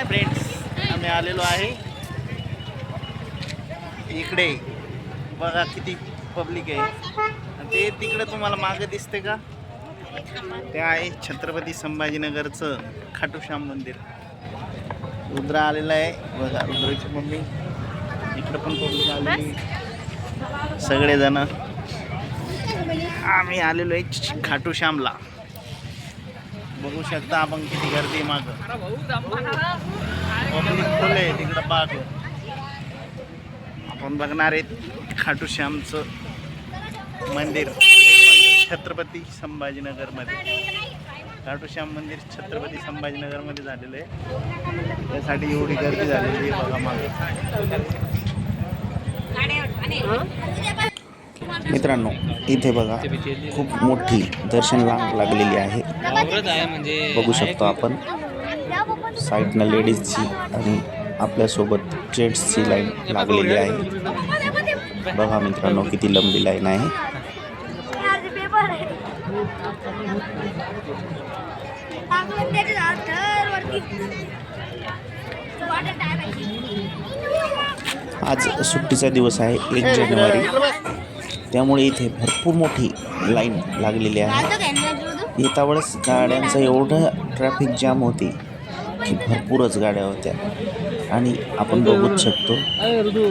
Hi friends, आम्ही आलेलो आहे इकडे. बघा किती पब्लिक आहे. ते तिकडे तुम्हाला मागे दिसते का, ते आहे छत्रपती संभाजीनगरचं खाटूश्याम मंदिर. रुद्र आलेला आहे बघा, रुद्राची मम्मी. इकडे पण पब्लिक आलेली, सगळेजण. आम्ही आलेलो आहे खाटूश्यामला. बघू शकता आपण किती गर्दी माग. पब्लिक फुल आहे तिकडं. बाग आपण बघणार आहेत खाटूश्यामचं मंदिर छत्रपती संभाजीनगरमध्ये. खाटूश्याम मंदिर छत्रपती संभाजीनगरमध्ये झालेलं आहे, त्यासाठी एवढी गर्दी झालेली आहे बघा मागे. मित्रांनो, इथे बघा खूप मोठी दर्शन रांग लागलेली आहे. बघू शकतो आपण साईडनं लेडीजची आणि आपल्यासोबत जेंट्सची लाईन लागलेली आहे. बघा मित्रांनो, किती लंबी लाईन आहे. आज सुट्टीचा दिवस आहे, 1 जानेवारी, त्यामुळे इथे भरपूर मोठी लाईन लागलेली आहे. येता वेळेस गाड्यांचं एवढं ट्रॅफिक जाम होते की भरपूरच गाड्या होत्या. आणि आपण बघूच शकतो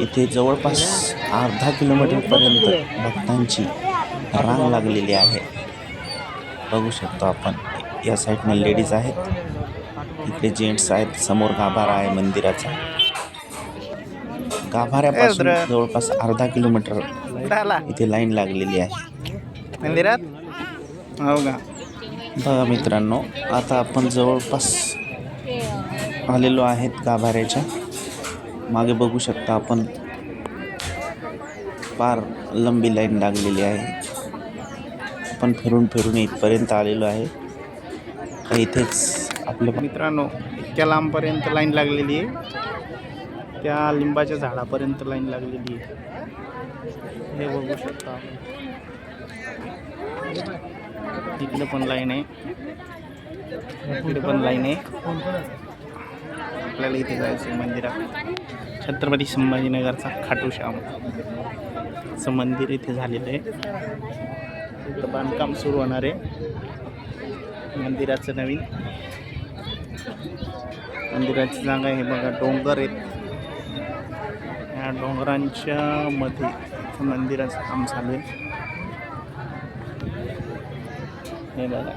इथे जवळपास अर्धा किलोमीटरपर्यंत भक्तांची रांग लागलेली आहे. बघू शकतो आपण, या साईडनं लेडीज आहेत, इकडे जेंट्स आहेत. समोर गाभारा आहे मंदिराचा. गाभाऱ्यापासून जवळपास अर्धा किलोमीटर इथे लाईन लागलेली आहे मंदिरात. हो का. बघा मित्रांनो, आता आपण जवळपास आलेलो आहेत गाभाऱ्याच्या मागे. बघू शकता आपण, फार लंबी लाईन लागलेली आहे. आपण फिरून फिरून इथपर्यंत आलेलो आहे. इथेच आपल्या मित्रांनो, इतक्या लांबपर्यंत लाईन लागलेली आहे. त्या लिंबाच्या झाडापर्यंत लाईन लागलेली आहे. हे बघू शकता आपण. इकडे पण लाईन आहे, इकडे पण लाईन आहे. आपल्याला इथे जायचं मंदिरात. छत्रपती संभाजीनगरचा खाटूश्यामचं मंदिर इथे झालेलं आहे. इकडं बांधकाम सुरू होणार आहे मंदिराचं नवीन. मंदिराची जागा आहे बघा, डोंगर आहेत. या डोंगरांच्या मध्ये मंदिराचं काम चालू आहे. हे बघा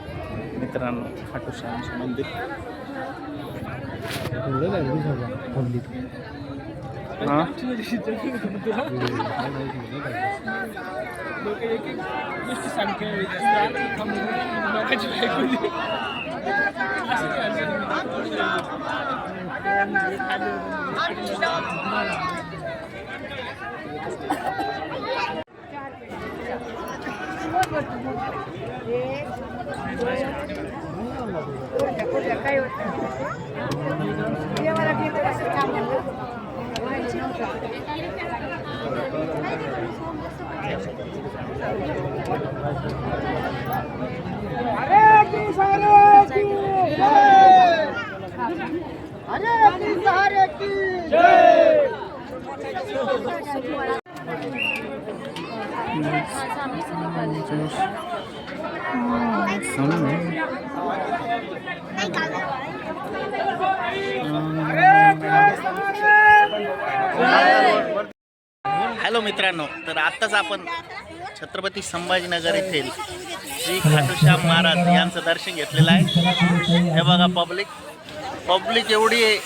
मित्रांनो, खाटूश्यामचं मंदिर. हां, हॅलो मित्रांनो, तर आत्ताच आपण छत्रपती संभाजीनगर येथील श्री खाटूश्याम महाराज यांचं दर्शन घेतलेलं आहे. हे बघा पब्लिक एवढी आहे,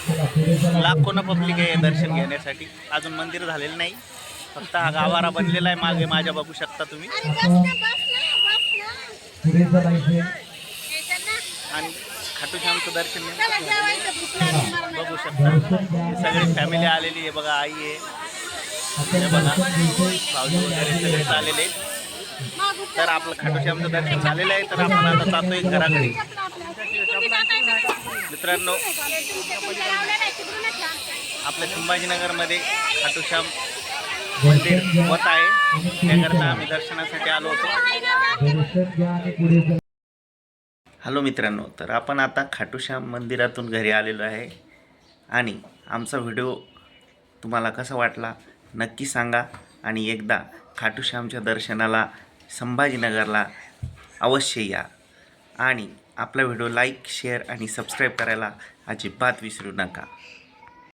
लाखोनं पब्लिक आहे दर्शन घेण्यासाठी. अजून मंदिर झालेलं नाही, फक्त हा गाभारा बनलेला आहे मागे माझ्या. बघू शकता तुम्ही. आणि खाटूश्यामचं दर्शन बघू शकता. सगळी फॅमिली आलेली आहे बघा. आई आहे, हे बघा भाऊजी वगैरे सगळेच आलेले. तर आपलं खाटूश्यामचं दर्शन झालेलं आहे. तर आपण आता जातोय घराकडे. मित्रांनो, आपल्या संभाजीनगरमध्ये खाटूश्याम मंदिर होत आहे, त्याकरता आम्ही दर्शनासाठी आलो होतो. हॅलो मित्रांनो, तर आपण आता खाटूश्याम मंदिरातून घरी आलेलो आहे. आणि आमचा व्हिडिओ तुम्हाला कसा वाटला नक्की सांगा. आणि एकदा खाटू श्यामच्या दर्शनाला संभाजीनगरला अवश्य या. आणि आपला व्हिडिओ लाईक, शेअर आणि सबस्क्राईब करायला अजिबात विसरू नका.